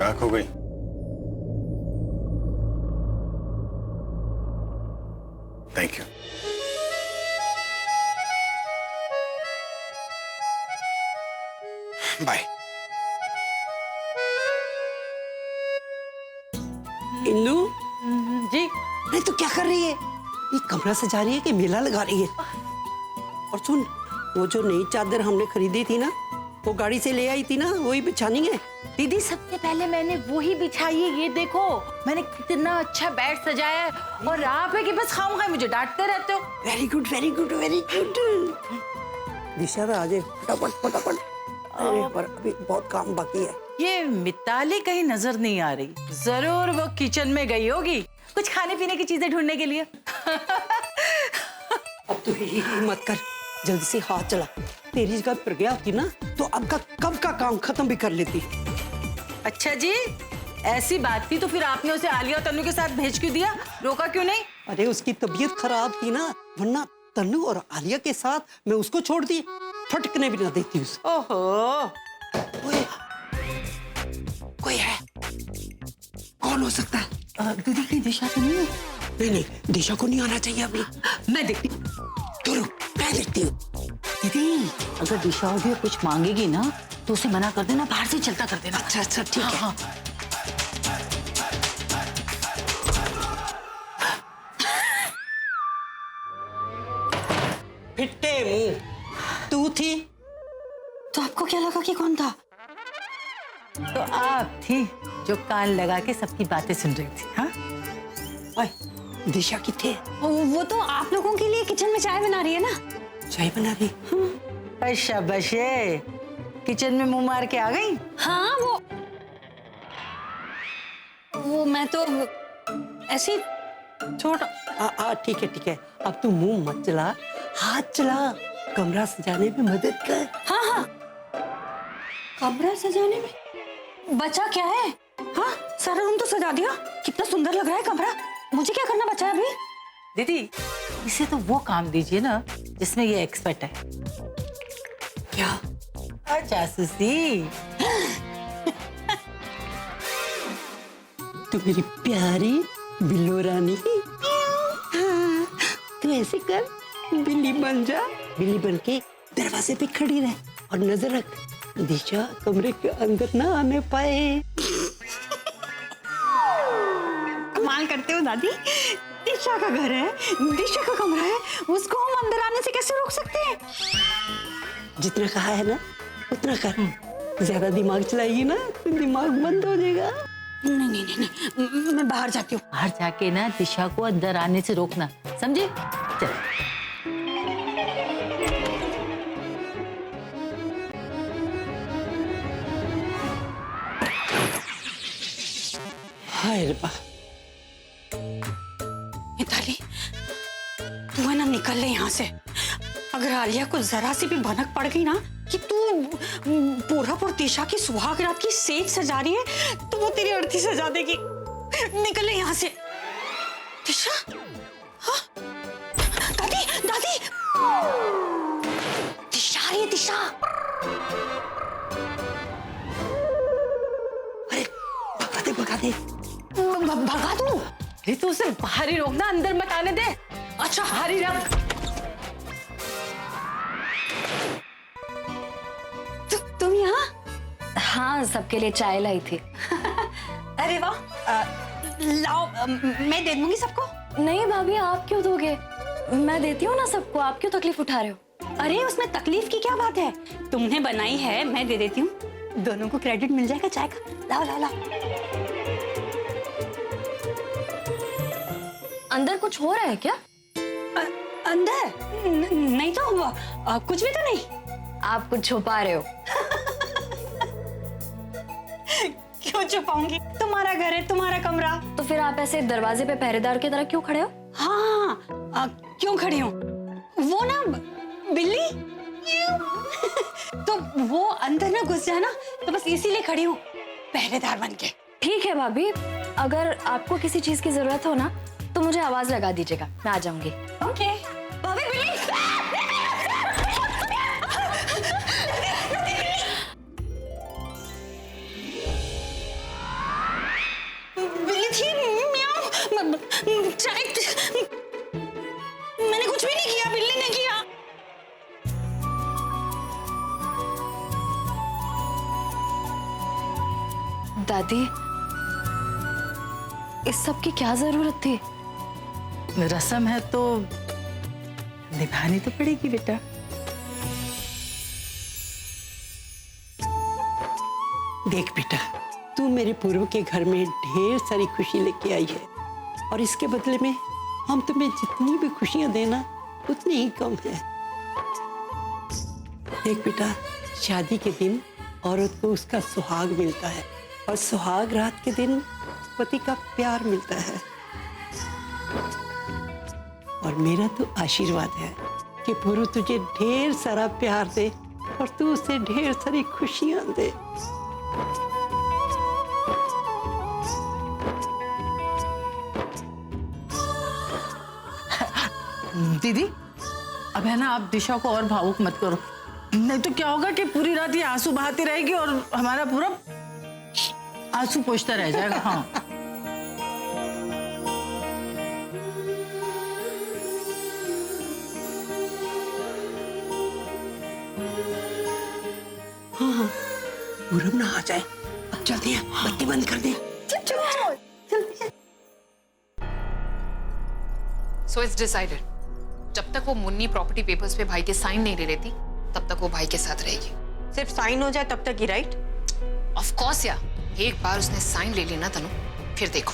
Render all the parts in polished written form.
क्या खो गई? Thank you. बाय। इंदु जी। नहीं तो क्या कर रही है? ये कमरा सजा रही है कि मेला लगा रही है? और सुन, वो जो नई चादर हमने खरीदी थी ना, वो गाड़ी से ले आई थी ना, वही बिछानी है। दीदी सबसे पहले मैंने वही बिछाई है। ये देखो मैंने कितना अच्छा बेड सजाया है और आप है कि बस खामखा मुझे डांटते रहते हो। Very good very good very good. Disha आ जाए फटाफट फटाफट। अरे पर अभी बहुत काम बाकी है। ये मिताली कहीं नजर नहीं आ रही, जरूर वो किचन में गई होगी कुछ खाने पीने की चीजें ढूंढने के लिए। अब तू ही मत कर, जल्दी से हाथ चला। तेरी जगह पर गया होती ना तो अब का कब का काम खत्म भी कर लेती। अच्छा जी, ऐसी बात थी तो फिर आपने उसे आलिया और तन्नू के साथ भेज क्यों दिया? रोका क्यों नहीं? अरे उसकी तबीयत खराब थी ना, वरना तन्नू और आलिया के साथ मैं उसको छोड़ दी, फटकने भी ना देती उसे। ओहो, कोई है? कौन हो सकता है? दीदी की दिशा तो नहीं है? नहीं नहीं, दिशा को नहीं आना चाहिए अभी। मैं देखती हूँ। तो रुक, मैं देखती हूँ। दीदी अगर दिशा होगी कुछ मांगेगी ना तो उसे मना कर देना, बाहर से चलता कर देना। अच्छा अच्छा ठीक है। हाँ। फिट्टे मुंह, तू थी? तो आपको क्या लगा कि कौन था? तो आप थी जो कान लगा के सबकी बातें सुन रही थी। हाँ, ओए, दिशा किथे? वो तो आप लोगों के लिए किचन में चाय बना रही है ना। चाय बना रही? अच्छा बशे, किचन में मुंह मार के आ गई। हाँ वो मैं तो ऐसी छोड़। ठीक है। अब तू मुंह मत चला, हाथ चला, कमरा सजाने में मदद कर। हाँ कमरा सजाने में बचा क्या है? हाँ सारा रूम तो सजा दिया, कितना सुंदर लग रहा है कमरा। मुझे क्या करना बचा है अभी? दीदी इसे तो वो काम दीजिए ना जिसमें ये एक्सपर्ट है। क्या? जासूसी। तू मेरी प्यारी बिल्लो रानी। हाँ, तू ऐसे कर, बिल्ली बन जा। बिल्ली बन के दरवाजे पे खड़ी रह और नजर रख, दिशा कमरे के अंदर ना आने पाए। कमाल करते हो दादी, दिशा का घर है, दिशा का कमरा है, उसको हम अंदर आने से कैसे रोक सकते हैं? जितना कहा है ना उतना कर। ज्यादा दिमाग चलाएगी ना तो दिमाग बंद हो जाएगा। नहीं, मैं बाहर जाती हूँ। बाहर जाके ना दिशा को अंदर आने से रोकना, समझे? चल। हाय रब्बा। मिताली तू है ना, निकल ले यहाँ से। अगर आलिया को जरा सी भी भनक पड़ गई ना कि तू पूरा दिशा की सुहाग रात की सेज सजा रही है तो वो तेरी अर्थी सजा देगी। निकल ले यहाँ से। दिशा, हाँ? दादी दादी, दिशा आ रही है, दिशा। अरे भगा दे। भगा दूं? अरे तो उसे बाहर ही रोकना, अंदर मत आने दे। अच्छा बाहर ही रख। तुम यहाँ? हाँ सबके लिए चाय लाई थी। अरे वाह, लाओ, मैं दे दूंगी सबको। नहीं भाभी आप क्यों दोगे? मैं देती हूँ ना सबको, आप क्यों तकलीफ उठा रहे हो? अरे उसमें तकलीफ की क्या बात है, तुमने बनाई है, मैं दे देती हूँ, दोनों को क्रेडिट मिल जाएगा चाय का। लाओ लाओ लाओ। अंदर कुछ हो रहा है क्या? अंदर नहीं तो कुछ भी तो नहीं। आप कुछ छुपा रहे हो। क्यों छुपाऊंगी, तुम्हारा घर है, तुम्हारा कमरा। तो फिर आप ऐसे दरवाजे पे पहरेदार की तरह क्यों खड़े हो? हाँ क्यों खड़ी हूँ? वो ना बिल्ली तो वो अंदर ना घुस जाए ना, तो बस इसीलिए खड़ी हूँ, पहरेदार बन के। ठीक है भाभी, अगर आपको किसी चीज की जरूरत हो ना तो मुझे आवाज लगा दीजिएगा, मैं आ जाऊंगी। ओके। भाभी बिल्ली। किया, बिल्ली ने किया। दादी, इस सब की क्या जरूरत थी? रस्म है तो निभानी तो पड़ेगी बेटा। देख बेटा, तू मेरे पूर्व के घर में ढेर सारी खुशी लेके आई है और इसके बदले में हम तुम्हें जितनी भी खुशियां देना उतनी ही कम है। देख बेटा, शादी के दिन औरत को उसका सुहाग मिलता है और सुहाग रात के दिन पति का प्यार मिलता है। और मेरा तो आशीर्वाद है कि पूर्व तुझे ढेर सारा प्यार दे और तू उसे ढेर सारी खुशियां दे। दीदी, अब है ना, आप दिशा को और भावुक मत करो, नहीं तो क्या होगा कि पूरी रात ये आंसू बहाती रहेगी और हमारा पूरा आंसू पोंछता रह जाएगा। हाँ पूरब ना आ जाए। अब चलते हैं, बत्ती बंद कर दे। So it's decided. जब तक वो मुन्नी प्रॉपर्टी पेपर्स पे भाई के साइन नहीं ले लेती तब तक वो भाई के साथ रहेगी। सिर्फ साइन हो जाए तब तक ही, राइट? ऑफ कोर्स या, एक बार उसने साइन ले लेना तनु, फिर देखो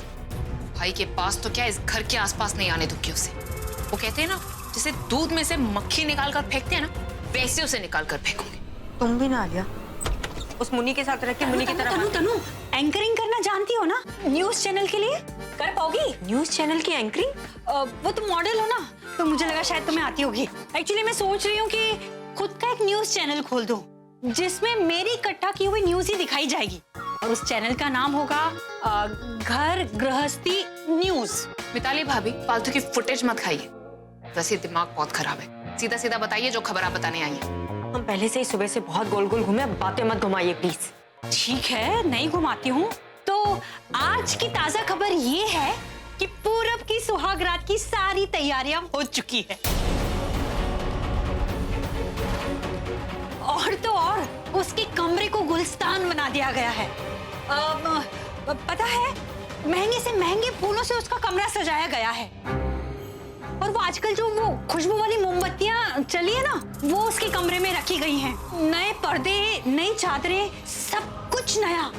भाई के पास तो क्या इस घर के आसपास नहीं आने दूंगी उसे। वो कहते हैं ना, जैसे दूध में से मक्खी निकाल कर फेंकते हैं ना, वैसे उसे निकाल कर फेंकूंगी। तुम भी ना आलिया, उस मुन्नी के साथ रह के मुन्नी की तरह। तनु, एंकरिंग करना जानती हो ना न्यूज चैनल के लिए? कर पाओगी न्यूज चैनल की एंकरिंग? वो तुम मॉडल हो ना, तो मुझे लगा शायद तुम्हें आती होगी। एक्चुअली मैं सोच रही हूँ कि खुद का एक न्यूज चैनल खोल दूं, जिसमें मेरी इकट्ठा की हुई न्यूज ही दिखाई जाएगी और उस चैनल का नाम होगा घर गृहस्थी न्यूज। मिताली भाभी, फालतू की फुटेज मत खाइए, वैसे दिमाग बहुत खराब है। सीधा सीधा बताइए जो खबर आप बताने आई हैं। हम पहले से ही सुबह से बहुत गोल गोल घूमे, अब बातें मत घुमाइए प्लीज। ठीक है, नहीं घुमाती हूँ। तो आज की ताजा खबर ये है कि पूरब की सुहाग रात की सारी तैयारियां हो चुकी है। और तो और उसके कमरे को गुलस्तान बना दिया गया है। पता है, महंगे से महंगे फूलों से उसका कमरा सजाया गया है और वो आजकल जो वो खुशबू वाली मोमबत्तियां चली है ना, वो उसके कमरे में रखी गई हैं। नए पर्दे, नई चादरें, सब कुछ नया।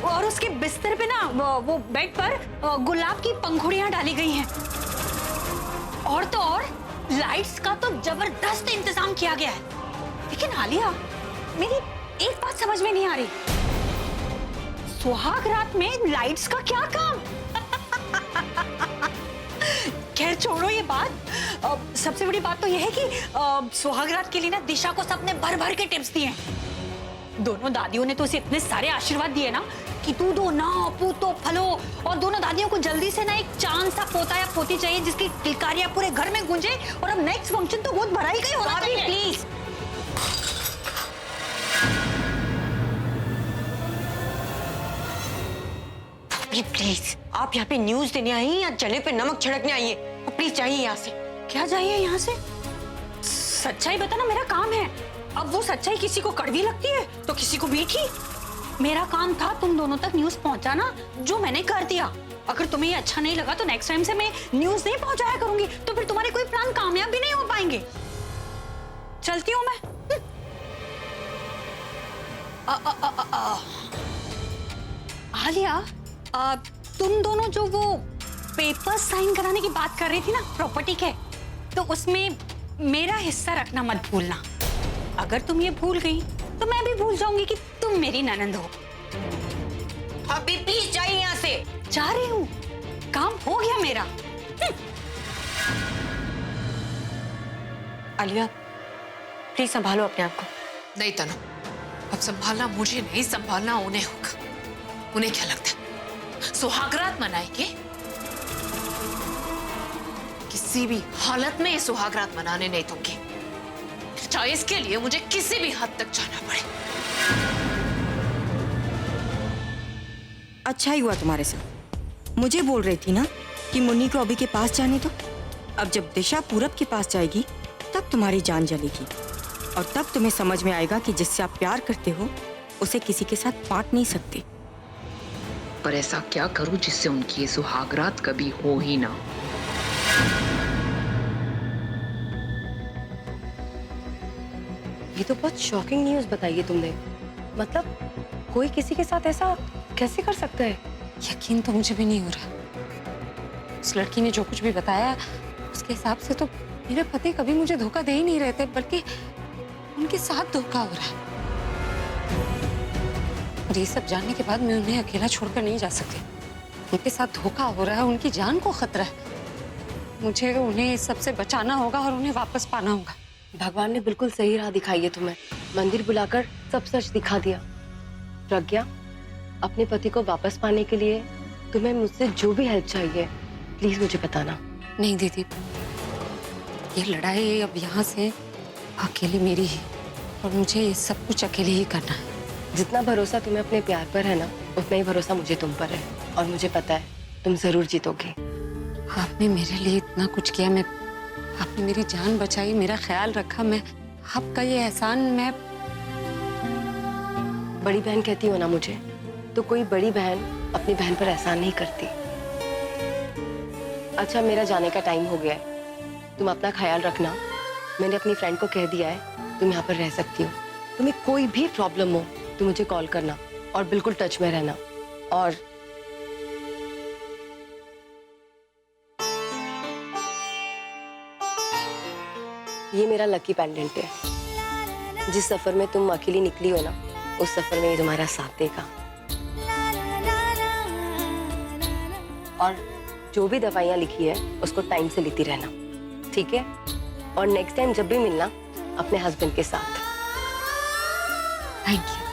और उसके बिस्तर पे ना, वो बेड पर गुलाब की पंखुड़ियां डाली गई हैं। और तो और लाइट्स का तो जबरदस्त इंतजाम किया गया है। लेकिन आलिया, मेरी एक बात समझ में नहीं आ रही, सुहाग रात में लाइट्स का क्या काम? खैर छोड़ो ये बात। सबसे बड़ी बात तो यह है कि सुहाग रात के लिए ना दिशा को सबने भर भर के टिप्स दिए हैं। दोनों दादियों ने तो उसे इतने सारे आशीर्वाद दिए ना कि तू दो ना, पूतो फलो। और दोनों दादियों को जल्दी से ना एक चांद सा पोता या पोती चाहिए जिसकी किलकारियां पूरे घर में गूंजे। और अब नेक्स्ट फंक्शन तो बहुत बड़ा ही कहीं होना चाहिए। प्लीज प्लीज, आप यहाँ पे न्यूज देने आई हैं या जले पे नमक छिड़कने आई है? प्लीज जाइए यहाँ से। क्या चाहिए यहाँ से? सच्चाई बताना मेरा काम है। अब वो सच्चाई किसी को कड़वी लगती है तो किसी को मीठी। मेरा काम था तुम दोनों तक न्यूज पहुंचाना, जो मैंने कर दिया। अगर तुम्हें ये अच्छा नहीं लगा तो नेक्स्ट टाइम से मैं न्यूज नहीं पहुंचाया करूंगी, तो फिर तुम्हारे कोई प्लान कामयाब भी नहीं हो पाएंगे। चलती हूँ मैं। आलिया, तुम दोनों जो वो पेपर साइन कराने की बात कर रही थी ना प्रॉपर्टी के, तो उसमें मेरा हिस्सा रखना मत भूलना। अगर तुम ये भूल गई तो मैं भी भूल जाऊंगी कि तुम मेरी ननंद हो। अभी प्लीज जाइए यहाँ से। जा रही हूँ, काम हो गया मेरा। आलिया, प्लीज संभालो अपने आप को। नहीं तनु, अब संभालना मुझे नहीं, संभालना उन्हें होगा। उन्हें क्या लगता है सुहागरात मनाएंगे? किसी भी हालत में ये सुहागरात मनाने नहीं दूंगी, चाहे इसके लिए मुझे किसी भी हद तक जाना पड़े। अच्छा ही हुआ तुम्हारे साथ। मुझे बोल रही थी ना कि मुन्नी को अभी के पास जाने दो, अब जब दिशा पूरब के पास जाएगी तब तुम्हारी जान जलेगी और तब तुम्हें समझ में आएगा कि जिससे आप प्यार करते हो उसे किसी के साथ बांट नहीं सकते। पर ऐसा क्या करूं जिससे उनकी ये सुहागरात कभी हो ही ना। ये तो बहुत शॉकिंग न्यूज़ बताई है तुमने। मतलब कोई किसी के साथ ऐसा कैसे कर सकता है? यकीन तो मुझे भी नहीं हो रहा। उस लड़की ने जो कुछ भी बताया उसके हिसाब से तो मेरे पति कभी मुझे धोखा दे ही नहीं रहे थे, बल्कि उनके साथ धोखा हो रहा है। और ये सब जानने के बाद मैं उन्हें अकेला छोड़कर नहीं जा सकती। उनके साथ धोखा हो रहा है, उनकी जान को खतरा है। मुझे उन्हें इस सबसे बचाना होगा और उन्हें वापस पाना होगा। भगवान ने बिल्कुल सही राह दिखाई है तुम्हें। मंदिर बुलाकर सब सच दिखा दिया। प्रज्ञा, अपने पति को वापस पाने के लिए तुम्हें मुझसे जो भी हेल्प चाहिए प्लीज मुझे बताना। नहीं दीदी, ये लड़ाई अब यहाँ से अकेली मेरी है और मुझे ये सब कुछ अकेले ही करना है। जितना भरोसा तुम्हें अपने प्यार पर है ना, उतना ही भरोसा मुझे तुम पर है और मुझे पता है तुम जरूर जीतोगे। आपने मेरे लिए इतना कुछ किया, आपने मेरी जान बचाई, मेरा ख्याल रखा। मैं आपका ये एहसान मैं बड़ी बहन कहती हो ना मुझे, तो कोई बड़ी बहन अपनी बहन पर एहसान नहीं करती। अच्छा, मेरा जाने का टाइम हो गया है, तुम अपना ख्याल रखना। मैंने अपनी फ्रेंड को कह दिया है तुम यहाँ पर रह सकती हो। तुम्हें कोई भी प्रॉब्लम हो तो मुझे कॉल करना और बिल्कुल टच में रहना। और ये मेरा लकी पेंडेंट है। जिस सफर में तुम अकेली निकली हो ना, उस सफर में ये तुम्हारा साथ देगा। और जो भी दवाइयाँ लिखी है उसको टाइम से लेती रहना, ठीक है? और नेक्स्ट टाइम जब भी मिलना अपने हस्बैंड के साथ। Thank you.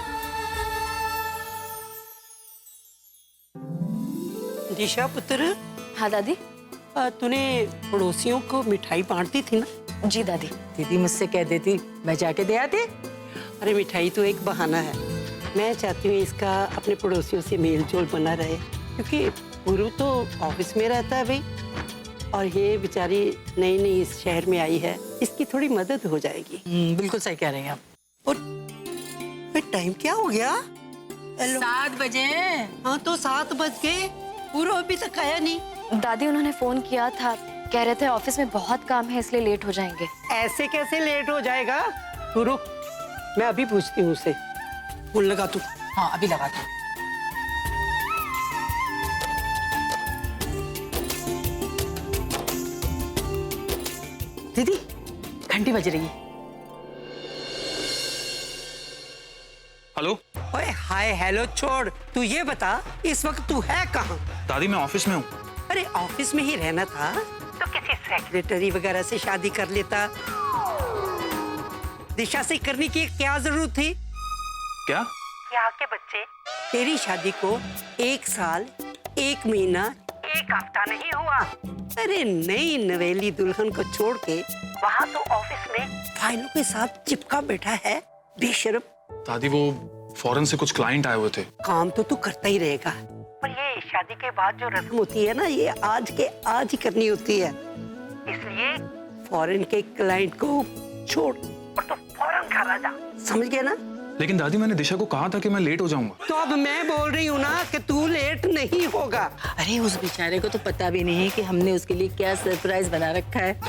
दिशा पुत्र, हाँ दादी। तूने पड़ोसियों को मिठाई बांटती थी ना? जी दादी। दीदी मुझसे कह देती, मैं जाके दे आती। अरे मिठाई तो एक बहाना है। मैं चाहती हूँ इसका अपने पड़ोसियों से मेल जोल बना रहे, क्योंकि गुरु तो ऑफिस में रहता है भाई, और ये बेचारी नई नई इस शहर में आई है, इसकी थोड़ी मदद हो जाएगी। बिल्कुल सही कह रही हैं आप। और टाइम क्या हो गया? 7 बजे। हाँ तो 7 बज गए, पूरा अभी तक आया नहीं। दादी उन्होंने फोन किया था, कह रहे थे ऑफिस में बहुत काम है इसलिए लेट हो जाएंगे। ऐसे कैसे लेट हो जाएगा? तू रुक, मैं अभी पूछती हूँ उससे। फोन लगा तू। हाँ अभी लगा दो। दीदी घंटी बज रही है। हेलो। ओए हाय हेलो छोड़, तू ये बता इस वक्त तू है कहाँ? दादी मैं ऑफिस में हूँ। अरे ऑफिस में ही रहना था तो किसी सेक्रेटरी वगैरह से शादी कर लेता। दिशा से करने की क्या जरूरत थी? क्या? यहाँ के बच्चे तेरी शादी को 1 साल 1 महीना 1 हफ्ता नहीं हुआ। अरे नई नवेली दुल्हन को छोड़ के वहाँ तो ऑफिस में फाइलों के साथ चिपका बैठा है, बेशर्म। दादी वो फॉरेन से कुछ क्लाइंट आए हुए थे। काम तो तू करता ही रहेगा, पर ये शादी के बाद जो रस्म होती है ना, ये आज के आज ही करनी होती है। इसलिए फॉरेन के क्लाइंट को छोड़ और तो फौरन घर आ जा, समझ गया ना? लेकिन दादी मैंने दिशा को कहा था कि मैं लेट हो जाऊंगा। तो अब मैं बोल रही हूँ ना कि तू लेट नहीं होगा। अरे उस बेचारे को तो पता भी नहीं है कि हमने उसके लिए क्या सरप्राइज बना रखा है।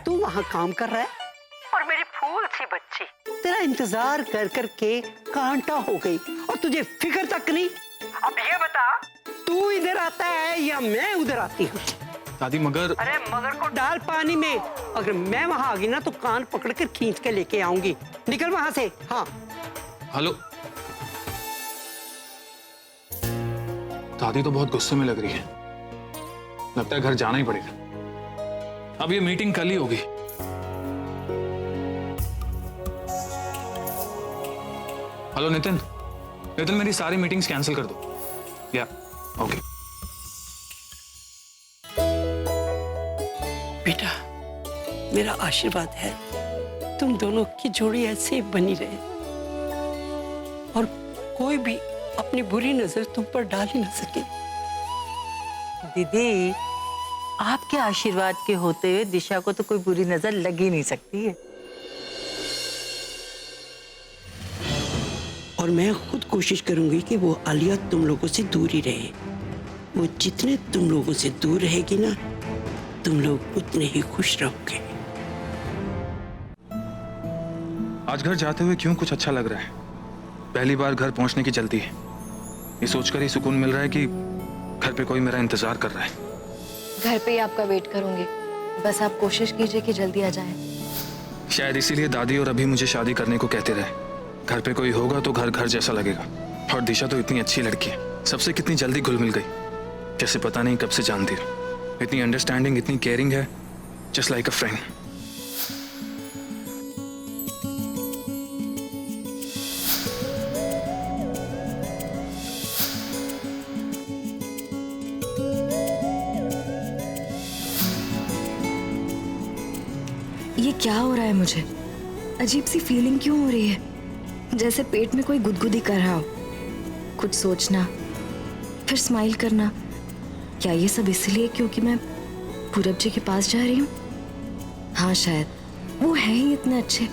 तू वहाँ काम कर रहा है और मेरी फूल सी बच्ची तेरा इंतजार कर कर के कांटा हो गई और तुझे फिक्र तक नहीं। अब ये बता, तू इधर आता है या मैं उधर आती हूँ? दादी मगर। अरे मगर को डाल पानी में। अगर मैं वहाँ आ गई ना तो कान पकड़ कर खींच के लेके आऊंगी। निकल वहाँ से। हाँ हेलो। दादी तो बहुत गुस्से में लग रही है, लगता है घर जाना ही पड़ेगा। अब ये मीटिंग कल ही होगी। हेलो नितिन, नितिन मेरी सारी मीटिंग्स कैंसिल कर दो। या ओके। बेटा, मेरा आशीर्वाद है तुम दोनों की जोड़ी ऐसे बनी रहे और कोई भी अपनी बुरी नजर तुम पर डाल ही ना सके। दीदी आपके आशीर्वाद के होते हुए दिशा को तो कोई बुरी नजर लग ही नहीं सकती है। और मैं खुद कोशिश करूंगी कि वो आलिया तुम लोगों से दूर ही रहे। वो जितने तुम लोगों से दूर रहेगी ना, तुम लोग उतने ही खुश रहोगे। आज घर जाते हुए क्यों कुछ अच्छा लग रहा है। पहली बार घर पहुंचने की जल्दी है। ये सोचकर ही सुकून मिल रहा है कि घर पे कोई मेरा इंतजार कर रहा है। घर पे ही आपका वेट करूंगी, बस आप कोशिश कीजिए कि जल्दी आ जाएं। शायद इसीलिए दादी और अभी मुझे शादी करने को कहते रहे। घर पे कोई होगा तो घर घर जैसा लगेगा। और दिशा तो इतनी अच्छी लड़की है, सबसे कितनी जल्दी घुल मिल गई, जैसे पता नहीं कब से जानती है। इतनी अंडरस्टैंडिंग, इतनी केयरिंग है, जस्ट लाइक अ फ्रेंड। ये क्या हो रहा है मुझे? अजीब सी फीलिंग क्यों हो रही है? जैसे पेट में कोई गुदगुदी कर रहा हो। कुछ सोचना, फिर स्माइल करना। क्या ये सब इसलिए क्योंकि मैं पूरब जी के पास जा रही हूँ? हाँ शायद, वो है ही इतने अच्छे।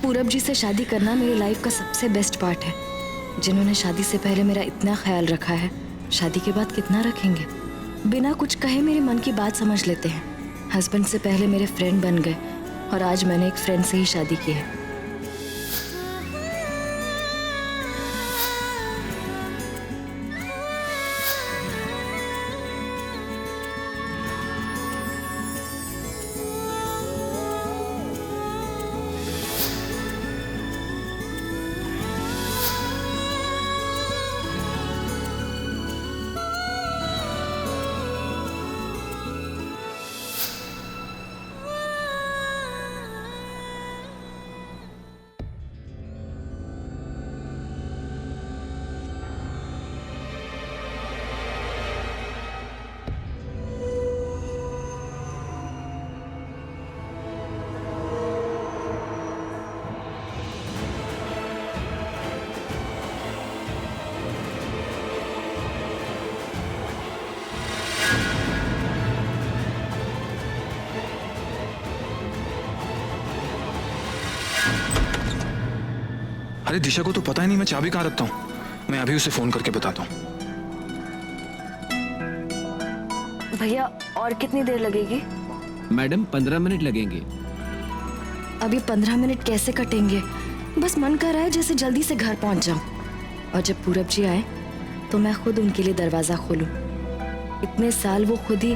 पूरब जी से शादी करना मेरी लाइफ का सबसे बेस्ट पार्ट है। जिन्होंने शादी से पहले मेरा इतना ख्याल रखा है, शादी के बाद कितना रखेंगे। बिना कुछ कहे मेरे मन की बात समझ लेते हैं। हस्बैंड से पहले मेरे फ्रेंड बन गए और आज मैंने एक फ्रेंड से ही शादी की है। अरे दिशा को तो पता ही नहीं मैं चाबी कहाँ रखता हूँ। मैं अभी उसे फोन करके बताता हूँ। भैया और कितनी देर लगेगी? मैडम 15 मिनट लगेंगे। अभी 15 मिनट कैसे कटेंगे? बस मन कर रहा है जैसे जल्दी से घर पहुंच जाऊं। और जब पूरब जी आए तो मैं खुद उनके लिए दरवाजा खोलूं। इतने साल वो खुद ही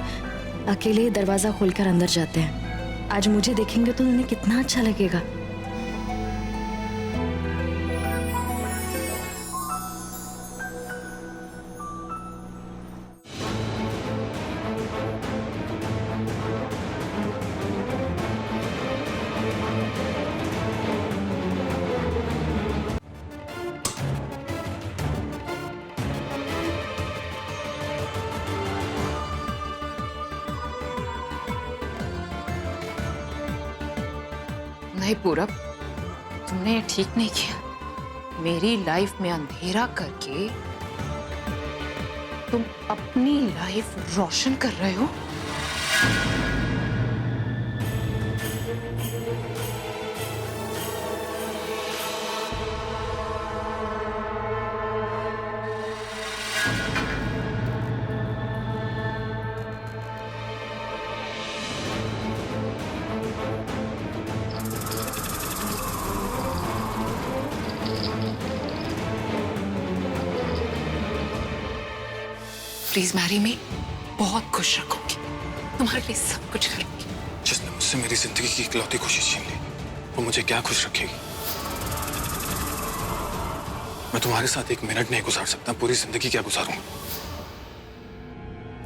अकेले दरवाजा खोलकर अंदर जाते हैं। आज मुझे देखेंगे तो उन्हें कितना अच्छा लगेगा। नहीं पूरब, तुमने ये ठीक नहीं किया। मेरी लाइफ में अंधेरा करके तुम अपनी लाइफ रोशन कर रहे हो। प्लीज मैरी मी, बहुत खुश रखूंगी, तुम्हारे लिए सब कुछ करूंगी। जिसने मुझसे मेरी जिंदगी की इकलौती खुशी छीन ली, वो मुझे क्या खुश रखेगी। मैं तुम्हारे साथ एक मिनट नहीं गुजार सकता, पूरी जिंदगी क्या गुजारूं।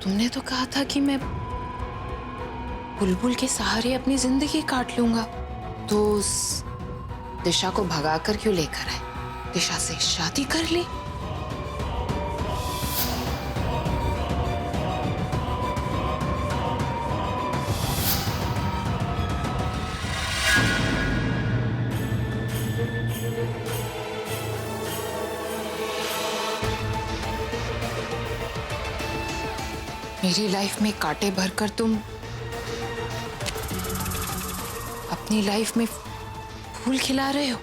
तुमने तो कहा था कि मैं बुलबुल के सहारे अपनी जिंदगी काट लूंगा, तो उस दिशा को भगाकर क्यों लेकर आए? दिशा से शादी कर ली। मेरी लाइफ में कांटे भरकर तुम अपनी लाइफ में फूल खिला रहे हो।